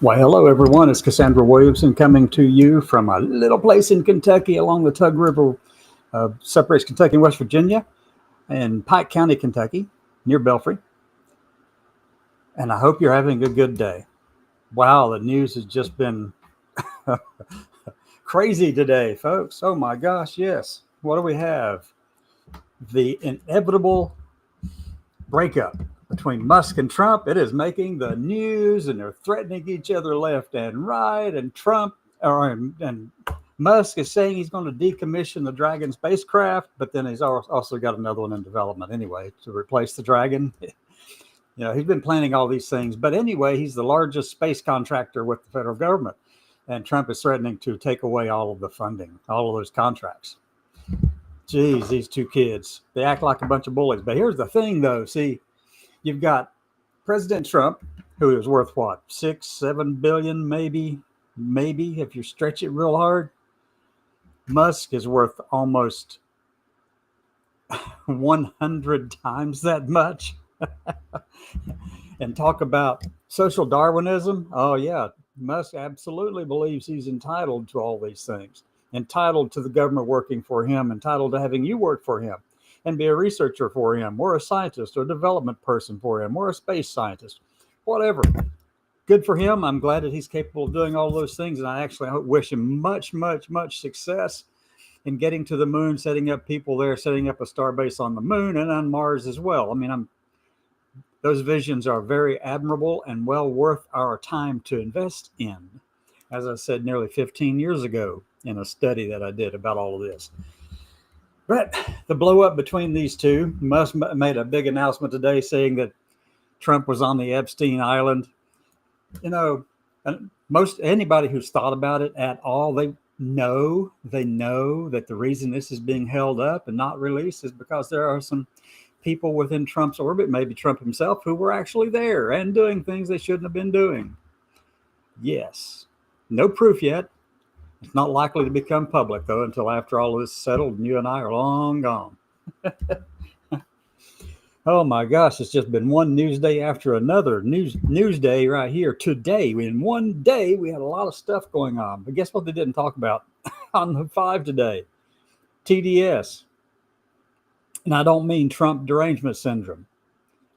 Why, hello, everyone. It's Cassandra Williamson coming to you from a little place in Kentucky along the Tug River, separates Kentucky and West Virginia, and Pike County, Kentucky, near Belfry. And I hope you're having a good day. Wow, the news has just been crazy today, folks. Oh my gosh, yes. What do we have? The inevitable breakup between Musk and Trump. It is making the news, and they're threatening each other left and right. And and Musk is saying he's going to decommission the Dragon spacecraft, but then he's also got another one in development anyway to replace the Dragon. He's been planning all these things, but anyway, he's the largest space contractor with the federal government, and Trump is threatening to take away all of the funding, all of those contracts. Geez, these two kids, they act like a bunch of bullies. But here's the thing, though. See, you've got President Trump, who is worth what, 6-7 billion, maybe, if you stretch it real hard. Musk is worth almost 100 times that much. And talk about social Darwinism. Oh, yeah, Musk absolutely believes he's entitled to all these things. Entitled to the government working for him, entitled to having you work for him and be a researcher for him, or a scientist or a development person for him, or a space scientist, whatever. Good for him. I'm glad that he's capable of doing all those things. And I actually wish him much, much, much success in getting to the moon, setting up people there, setting up a star base on the moon and on Mars as well. I mean, those visions are very admirable and well worth our time to invest in. As I said nearly 15 years ago in a study that I did about all of this. But the blow up between these two, Musk made a big announcement today saying that Trump was on the Epstein Island. Most anybody who's thought about it at all, they know that the reason this is being held up and not released is because there are some people within Trump's orbit, maybe Trump himself, who were actually there and doing things they shouldn't have been doing. Yes. No proof yet. It's not likely to become public, though, until after all of this is settled and you and I are long gone. Oh, my gosh. It's just been one news day after another. News day right here today. In one day, we had a lot of stuff going on. But guess what they didn't talk about on the 5 today? TDS. And I don't mean Trump derangement syndrome.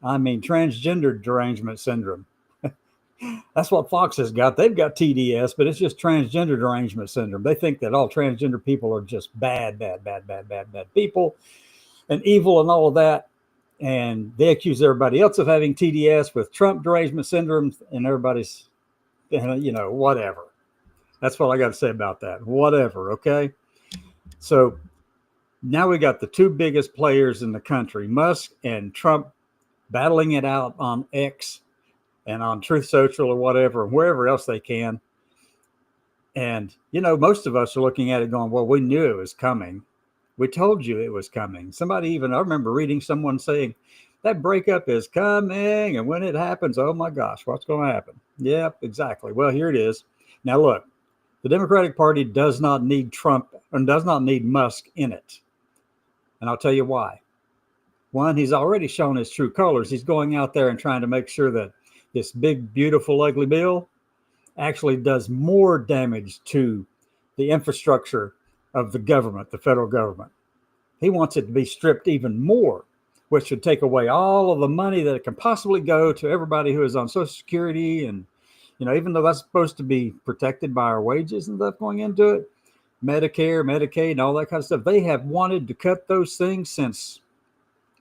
I mean transgender derangement syndrome. That's what Fox has got. They've got TDS, but it's just transgender derangement syndrome. They think that all transgender people are just bad people and evil and all of that. And they accuse everybody else of having TDS with Trump derangement syndrome, and everybody's, whatever. That's what I got to say about that. Whatever, okay? So now we got the two biggest players in the country, Musk and Trump, battling it out on X and on Truth Social or whatever, and wherever else they can. And, most of us are looking at it going, well, we knew it was coming. We told you it was coming. I remember reading someone saying, that breakup is coming. And when it happens, oh my gosh, what's going to happen? Yep, exactly. Well, here it is. Now, look, the Democratic Party does not need Trump and does not need Musk in it. And I'll tell you why. One, he's already shown his true colors. He's going out there and trying to make sure that this big, beautiful, ugly bill actually does more damage to the infrastructure of the government, the federal government. He wants it to be stripped even more, which would take away all of the money that it can possibly go to everybody who is on Social Security. And, even though that's supposed to be protected by our wages and stuff going into it, Medicare, Medicaid, and all that kind of stuff, they have wanted to cut those things since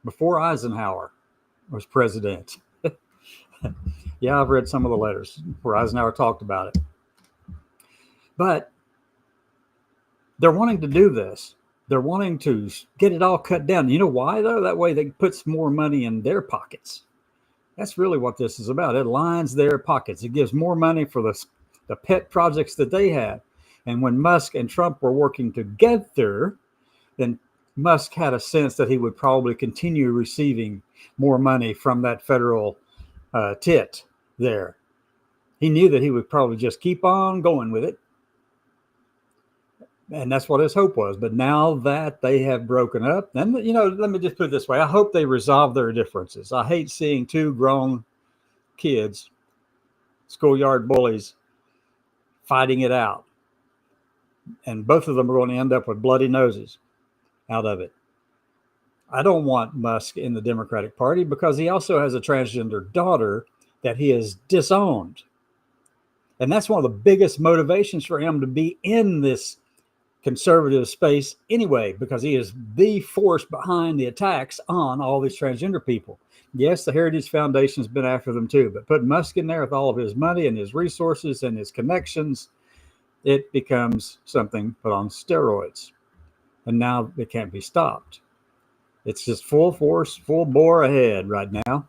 before Eisenhower was president. Yeah, I've read some of the letters where Eisenhower talked about it. But they're wanting to do this. They're wanting to get it all cut down. You know why, though? That way they put some more money in their pockets. That's really what this is about. It lines their pockets. It gives more money for the pet projects that they have. And when Musk and Trump were working together, then Musk had a sense that he would probably continue receiving more money from that federal tit there. He knew that he would probably just keep on going with it. And that's what his hope was. But now that they have broken up, and, let me just put it this way. I hope they resolve their differences. I hate seeing two grown kids, schoolyard bullies, fighting it out. And both of them are going to end up with bloody noses out of it. I don't want Musk in the Democratic Party because he also has a transgender daughter that he has disowned. And that's one of the biggest motivations for him to be in this conservative space anyway, because he is the force behind the attacks on all these transgender people. Yes, the Heritage Foundation has been after them too, but put Musk in there with all of his money and his resources and his connections, it becomes something put on steroids. And now it can't be stopped. It's just full force, full bore ahead right now.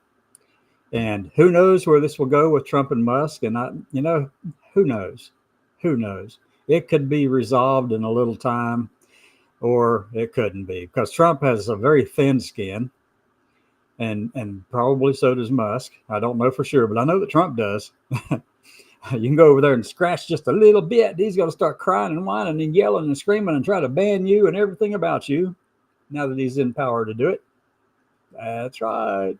And who knows where this will go with Trump and Musk? And who knows? Who knows? It could be resolved in a little time, or it couldn't be, because Trump has a very thin skin, and probably so does Musk. I don't know for sure, but I know that Trump does. You can go over there and scratch just a little bit. He's going to start crying and whining and yelling and screaming and try to ban you and everything about you now that he's in power to do it. That's right.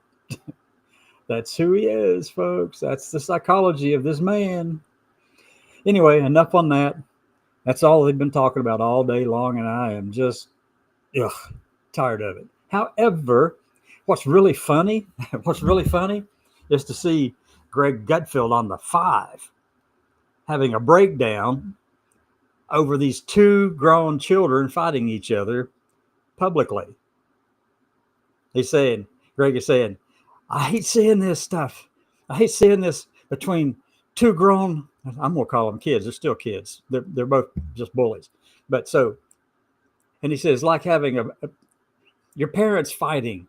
That's who he is, folks. That's the psychology of this man. Anyway, enough on that. That's all they've been talking about all day long, and I am just tired of it. However, what's really funny is to see Greg Gutfeld on the 5 having a breakdown over these two grown children fighting each other publicly. Greg is saying, I hate seeing this stuff. I hate seeing this between two grown, I'm going to call them kids. They're still kids. They're both just bullies. But so, and he says, like having your parents fighting.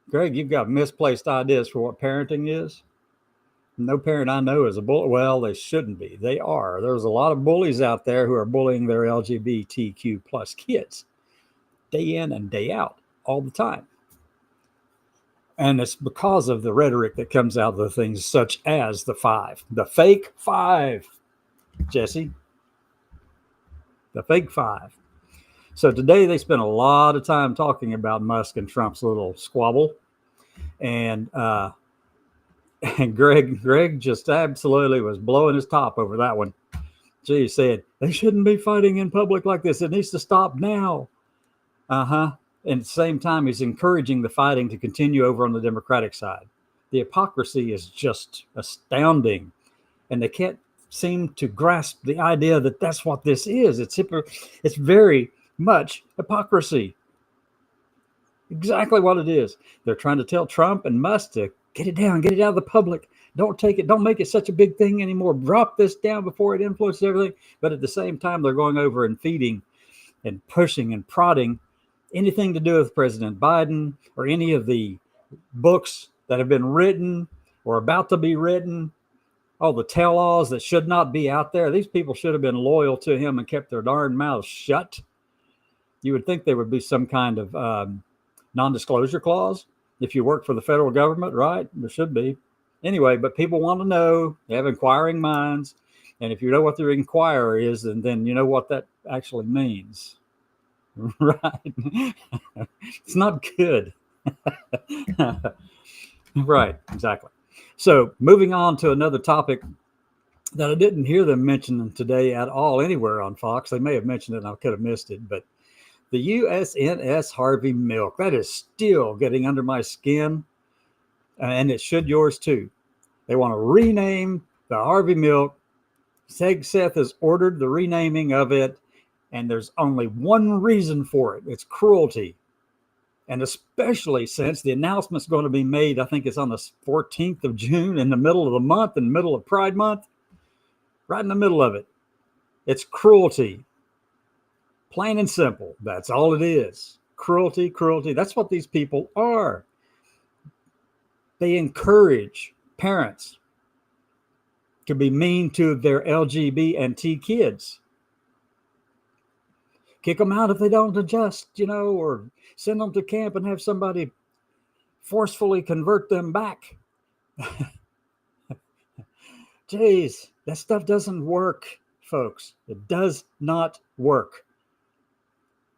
Greg, you've got misplaced ideas for what parenting is. No parent I know is a bully. Well, they shouldn't be. They are. There's a lot of bullies out there who are bullying their LGBTQ plus kids day in and day out all the time. And it's because of the rhetoric that comes out of the things such as the 5, the fake 5, Jesse, the fake 5. So today they spent a lot of time talking about Musk and Trump's little squabble. And Greg just absolutely was blowing his top over that one. He said, they shouldn't be fighting in public like this. It needs to stop now. And at the same time, he's encouraging the fighting to continue over on the Democratic side. The hypocrisy is just astounding. And they can't seem to grasp the idea that that's what this is. It's very much hypocrisy. Exactly what it is. They're trying to tell Trump and Musk to get it down, get it out of the public. Don't make it such a big thing anymore. Drop this down before it influences everything. But at the same time, they're going over and feeding and pushing and prodding anything to do with President Biden or any of the books that have been written or about to be written, all the tell-alls that should not be out there. These people should have been loyal to him and kept their darn mouths shut. You would think there would be some kind of non-disclosure clause if you work for the federal government, right? There should be. Anyway, but people want to know. They have inquiring minds. And if you know what their inquiry is, then you know what that actually means. Right. It's not good. Right, exactly. So moving on to another topic that I didn't hear them mention today at all anywhere on Fox. They may have mentioned it and I could have missed it, but the USNS Harvey Milk, that is still getting under my skin, and it should yours too. They want to rename the Harvey Milk. Hegseth has ordered the renaming of it. And there's only one reason for it. It's cruelty. And especially since the announcement's going to be made, I think it's on the 14th of June, in the middle of the month, in the middle of Pride Month, right in the middle of it. It's cruelty. Plain and simple. That's all it is. Cruelty, cruelty. That's what these people are. They encourage parents to be mean to their LGBT and T kids. Kick them out if they don't adjust, or send them to camp and have somebody forcefully convert them back. Jeez, that stuff doesn't work, folks. It does not work.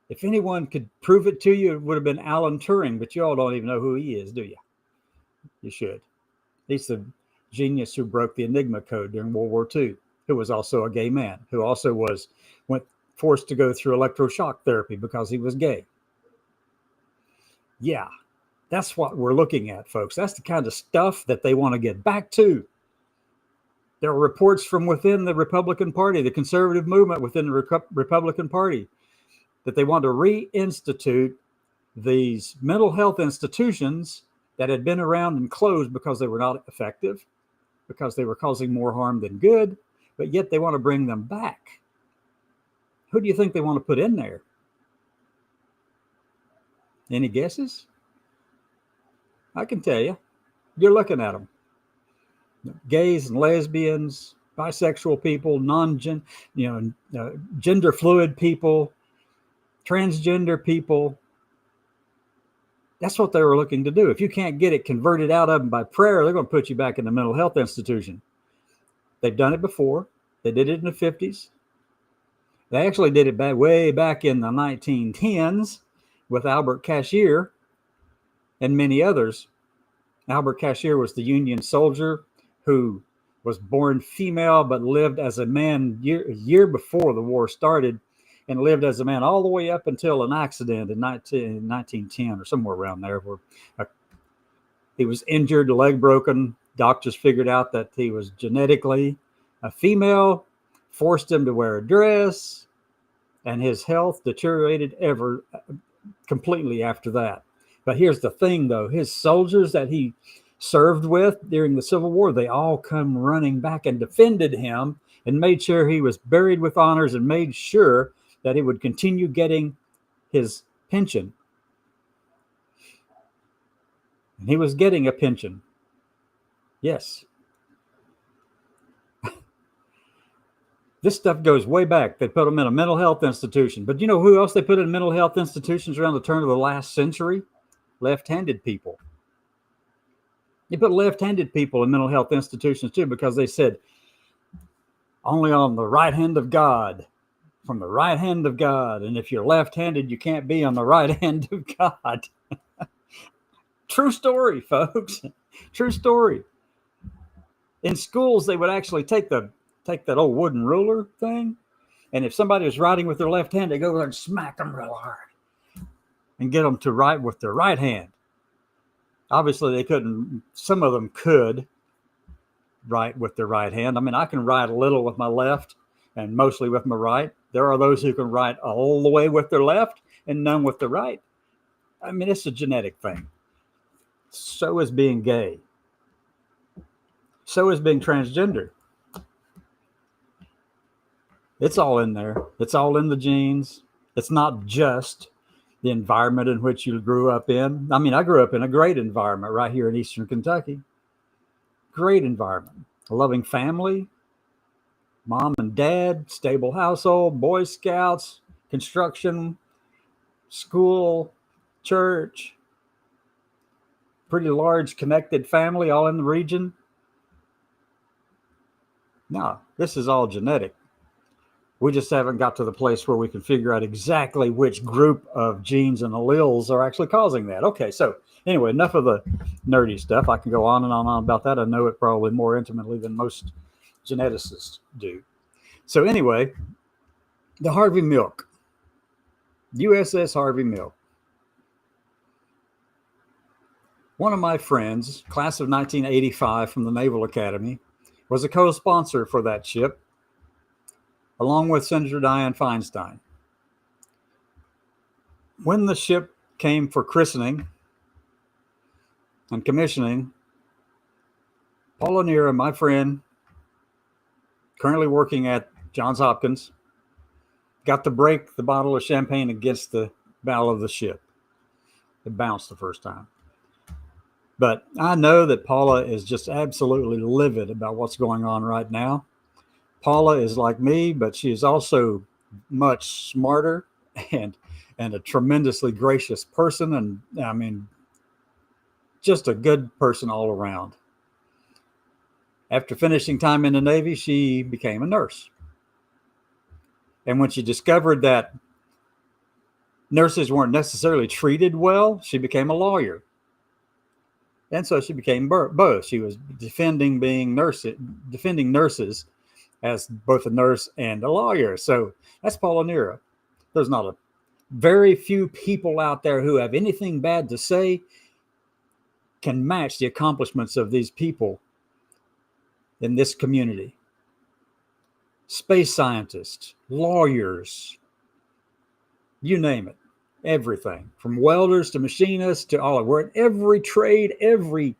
If anyone could prove it to you, it would have been Alan Turing, but you all don't even know who he is, do you? You should. He's the genius who broke the Enigma code during World War II, who was also a gay man, who also went forced to go through electroshock therapy because he was gay. Yeah, that's what we're looking at, folks. That's the kind of stuff that they want to get back to. There are reports from within the Republican Party, the conservative movement within the Republican Party, that they want to reinstitute these mental health institutions that had been around and closed because they were not effective, because they were causing more harm than good, but yet they want to bring them back. Who do you think they want to put in there? Any guesses? I can tell you. You're looking at them. Gays and lesbians, bisexual people, gender fluid people, transgender people. That's what they were looking to do. If you can't get it converted out of them by prayer, they're going to put you back in the mental health institution. They've done it before. They did it in the 50s. They actually did it way back in the 1910s with Albert Cashier and many others. Albert Cashier was the Union soldier who was born female but lived as a man a year before the war started, and lived as a man all the way up until an accident in 1910 or somewhere around there, where he was injured, leg broken. Doctors figured out that he was genetically a female, forced him to wear a dress, and his health deteriorated completely after that. But here's the thing, though. His soldiers that he served with during the Civil War, they all come running back and defended him and made sure he was buried with honors and made sure that he would continue getting his pension. And he was getting a pension. Yes. This stuff goes way back. They put him in a mental health institution. But you know who else they put in mental health institutions around the turn of the last century? Left-handed people. They put left-handed people in mental health institutions too, because they said, only on the right hand of God, from the right hand of God. And if you're left-handed, you can't be on the right hand of God. True story, folks. True story. In schools, they would actually take that old wooden ruler thing, and if somebody was writing with their left hand, they go there and smack them real hard and get them to write with their right hand. Obviously, they couldn't. Some of them could write with their right hand. I mean, I can write a little with my left and mostly with my right. There are those who can write all the way with their left and none with the right. I mean, it's a genetic thing. So is being gay. So is being transgender. It's all in there. It's all in the genes. It's not just the environment in which you grew up in. I mean, I grew up in a great environment right here in Eastern Kentucky. Great environment. A loving family, mom and dad, stable household, Boy Scouts, construction, school, church, pretty large connected family all in the region. No, this is all genetic. We just haven't got to the place where we can figure out exactly which group of genes and alleles are actually causing that. Okay, so anyway, enough of the nerdy stuff. I can go on and on about that. I know it probably more intimately than most geneticists do. So anyway, the Harvey Milk, USS Harvey Milk. One of my friends, class of 1985 from the Naval Academy, was a co-sponsor for that ship, along with Senator Dianne Feinstein. When the ship came for christening and commissioning, Paula Neera, my friend, currently working at Johns Hopkins, got to break the bottle of champagne against the bow of the ship. It bounced the first time. But I know that Paula is just absolutely livid about what's going on right now. Paula is like me, but she is also much smarter and a tremendously gracious person. And I mean, just a good person all around. After finishing time in the Navy, she became a nurse. And when she discovered that nurses weren't necessarily treated well, she became a lawyer. And so she became both. She was defending nurses as both a nurse and a lawyer. So that's Paula Neera. There's not a very few people out there who have anything bad to say can match the accomplishments of these people in this community. Space scientists, lawyers, you name it, everything from welders to machinists to all of it. We're in every trade, everything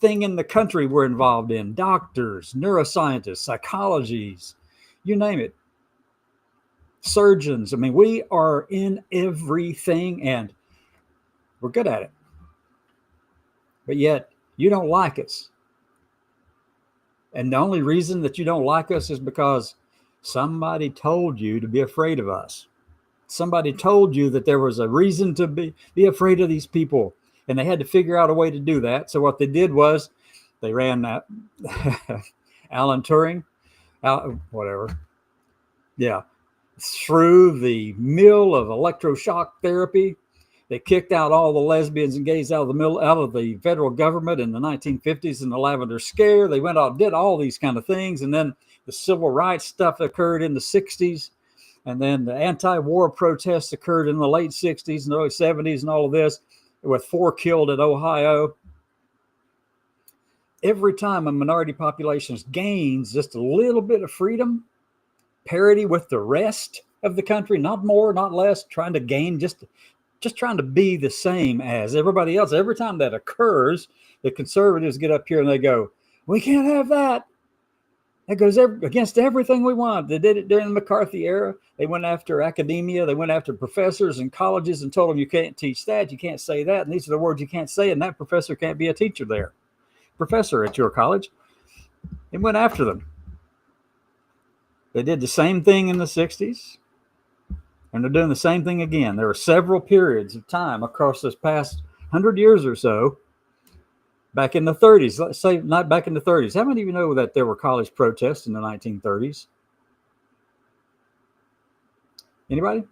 in the country we're involved in. Doctors, neuroscientists, psychologies, you name it. Surgeons. I mean, we are in everything and we're good at it. But yet you don't like us. And the only reason that you don't like us is because somebody told you to be afraid of us. Somebody told you that there was a reason to be afraid of these people. And they had to figure out a way to do that. So what they did was they ran that Alan Turing, whatever. Yeah. Through the mill of electroshock therapy. They kicked out all the lesbians and gays out of the federal government in the 1950s in the Lavender Scare. They went out, did all these kind of things. And then the civil rights stuff occurred in the 60s. And then the anti-war protests occurred in the late 60s and early 70s and all of this, with 4 killed in Ohio. Every time a minority population gains just a little bit of freedom, parity with the rest of the country, not more, not less, trying to gain, just trying to be the same as everybody else. Every time that occurs, the conservatives get up here and they go, we can't have that. That goes against everything we want. They did it during the McCarthy era. They went after academia. They went after professors and colleges and told them you can't teach that, you can't say that, and these are the words you can't say, and that professor can't be a teacher there. Professor at your college. They went after them. They did the same thing in the 60s, and they're doing the same thing again. There are several periods of time across this past 100 years or so. Back in the 30s, let's say not back in the 30s. How many of you know that there were college protests in the 1930s? Anybody?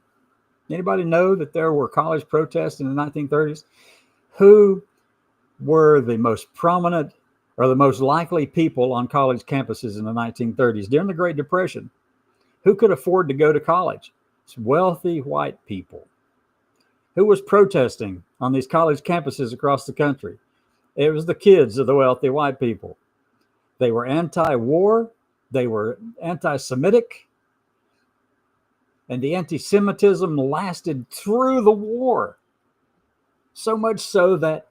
Anybody know that there were college protests in the 1930s? Who were the most prominent or the most likely people on college campuses in the 1930s during the Great Depression? Who could afford to go to college? It's wealthy white people. Who was protesting on these college campuses across the country? It was the kids of the wealthy white people. They were anti-war. They were anti-Semitic. And the anti-Semitism lasted through the war. So much so that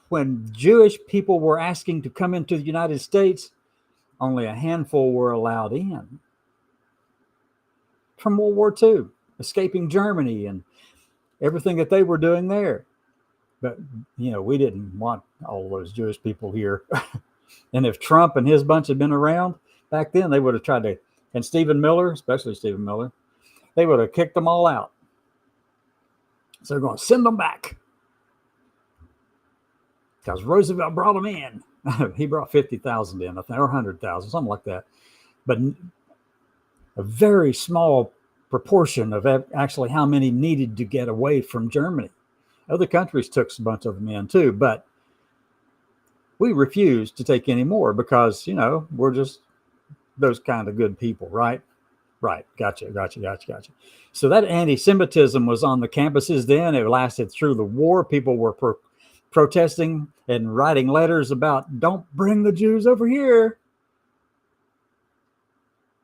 when Jewish people were asking to come into the United States, only a handful were allowed in. From World War II, escaping Germany and everything that they were doing there. But, you know, we didn't want all of those Jewish people here. And if Trump and his bunch had been around back then, they would have tried to, and Stephen Miller, especially Stephen Miller, they would have kicked them all out. So they're going to send them back. Because Roosevelt brought them in. He brought 50,000 in, I think, or 100,000, something like that. But a very small proportion of actually how many needed to get away from Germany. Other countries took a bunch of them in too, but we refused to take any more because, you know, we're just those kind of good people, right? Right. Gotcha. So that anti-Semitism was on the campuses then. It lasted through the war. People were protesting and writing letters about, don't bring the Jews over here.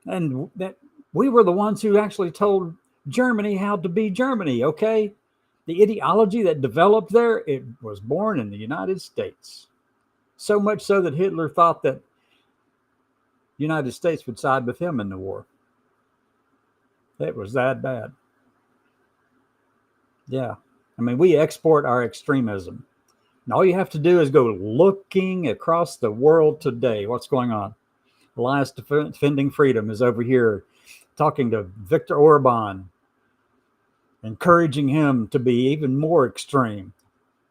And that we were the ones who actually told Germany how to be Germany, okay? The ideology that developed there, it was born in the United States. So much so that Hitler thought that the United States would side with him in the war. It was that bad. Yeah. I mean, we export our extremism. And all you have to do is go looking across the world today. What's going on? Alliance Defending Freedom is over here talking to Viktor Orban, encouraging him to be even more extreme.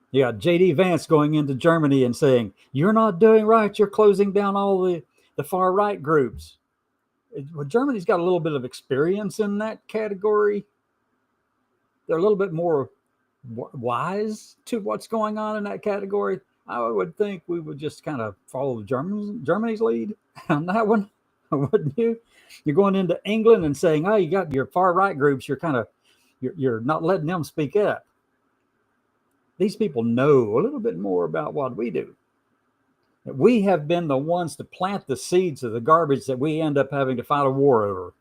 You got J.D. Vance going into Germany and saying, you're not doing right. You're closing down all the far right groups. Well, Germany's got a little bit of experience in that category. They're a little bit more wise to what's going on in that category. I would think we would just kind of follow Germany's lead on that one, wouldn't you? You're going into England and saying, "Oh, you got your far right groups. You're not letting them speak up." These people know a little bit more about what we do. We have been the ones to plant the seeds of the garbage that we end up having to fight a war over.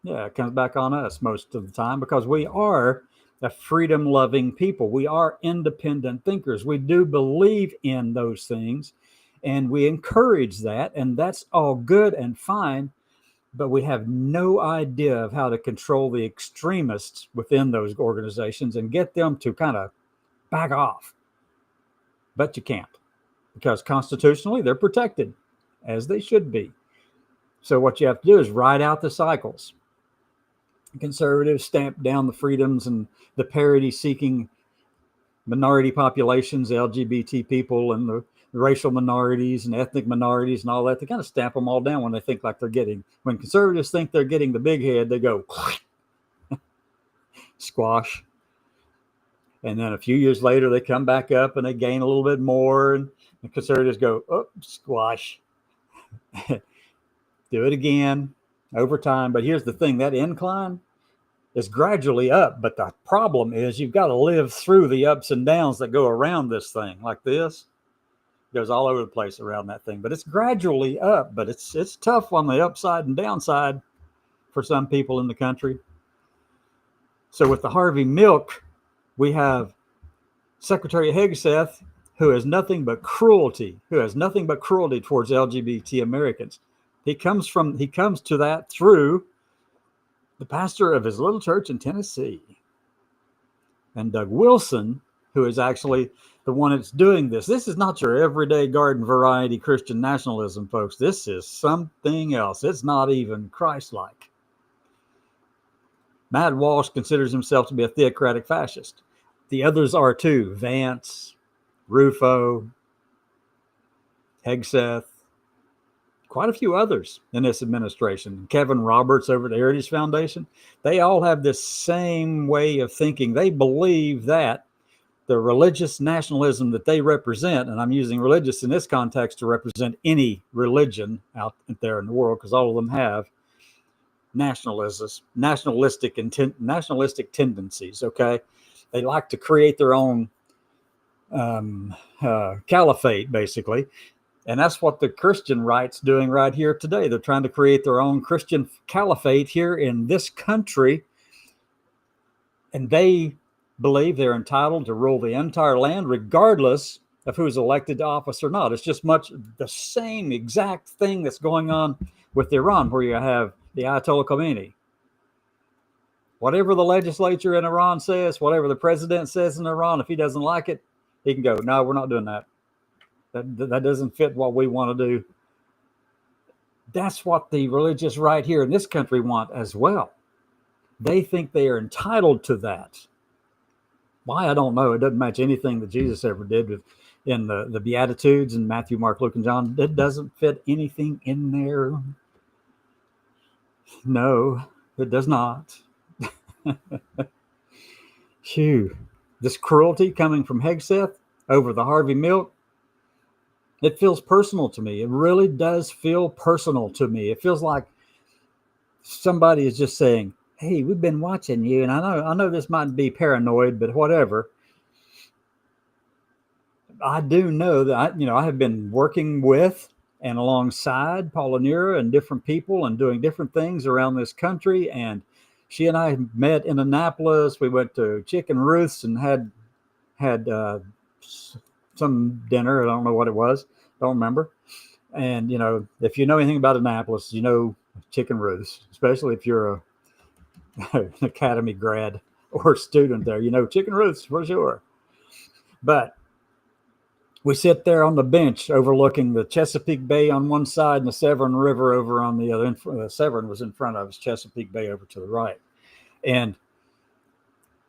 Yeah, it comes back on us most of the time because we are a freedom-loving people. We are independent thinkers. We do believe in those things, and we encourage that, and that's all good and fine, but we have no idea of how to control the extremists within those organizations and get them to kind of back off. But you can't, because constitutionally they're protected, as they should be. So what you have to do is ride out the cycles. Conservatives stamp down the freedoms and the parity-seeking minority populations, LGBT people, and the racial minorities and ethnic minorities and all that. They kind of stamp them all down when they think like they're getting. When conservatives think they're getting the big head, they go squash. And then a few years later, they come back up and they gain a little bit more, and the conservatives go, oh, squash. Do it again over time. But here's the thing, that incline is gradually up. But the problem is you've got to live through the ups and downs that go around this thing like this. It goes all over the place around that thing. But it's gradually up. But it's tough on the upside and downside for some people in the country. So with the Harvey Milk, we have Secretary Hegseth, who has nothing but cruelty towards LGBT Americans. He comes to that through the pastor of his little church in Tennessee. And Doug Wilson, who is actually the one that's doing this. This is not your everyday garden variety Christian nationalism, folks. This is something else. It's not even Christ-like. Matt Walsh considers himself to be a theocratic fascist. The others are too. Vance, Rufo, Hegseth, quite a few others in this administration. Kevin Roberts over at the Heritage Foundation. They all have this same way of thinking. They believe that the religious nationalism that they represent, and I'm using religious in this context to represent any religion out there in the world, because all of them have nationalistic tendencies, okay? They like to create their own caliphate, basically. And that's what the Christian right's doing right here today. They're trying to create their own Christian caliphate here in this country. And they believe they're entitled to rule the entire land, regardless of who's elected to office or not. It's just much the same exact thing that's going on with Iran, where you have the Ayatollah Khomeini. Whatever the legislature in Iran says, whatever the president says in Iran, if he doesn't like it, he can go, no, we're not doing that. That doesn't fit what we want to do. That's what the religious right here in this country want as well. They think they are entitled to that. Why, I don't know. It doesn't match anything that Jesus ever did in the Beatitudes in Matthew, Mark, Luke, and John. It doesn't fit anything in there. No, it does not. Phew. This cruelty coming from Hegseth over the Harvey Milk, it feels personal to me. It really does feel personal to me. It feels like somebody is just saying, hey, we've been watching you, and I know this might be paranoid, but whatever. I do know that I have been working with and alongside Paula Neera and different people and doing different things around this country. And she and I met in Annapolis. We went to Chicken Ruth's and had some dinner. I don't know what it was. Don't remember. And, if you know anything about Annapolis, you know Chicken Ruth's, especially if you're an academy grad or student there, Chicken Ruth's for sure. But we sit there on the bench overlooking the Chesapeake Bay on one side and the Severn River over on the other. The Severn was in front of us, Chesapeake Bay over to the right. And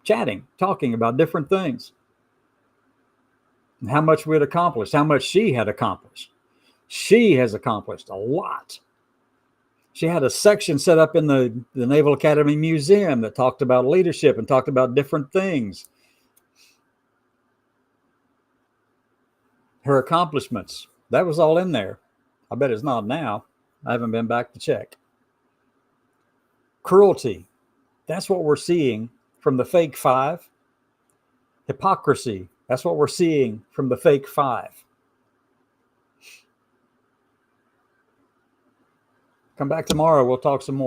chatting, talking about different things. And how much we had accomplished, how much she had accomplished. She has accomplished a lot. She had a section set up in the Naval Academy Museum that talked about leadership and talked about different things. Her accomplishments, that was all in there. I bet it's not now. I haven't been back to check. Cruelty, that's what we're seeing from the fake five. Hypocrisy, that's what we're seeing from the fake five. Come back tomorrow. We'll talk some more.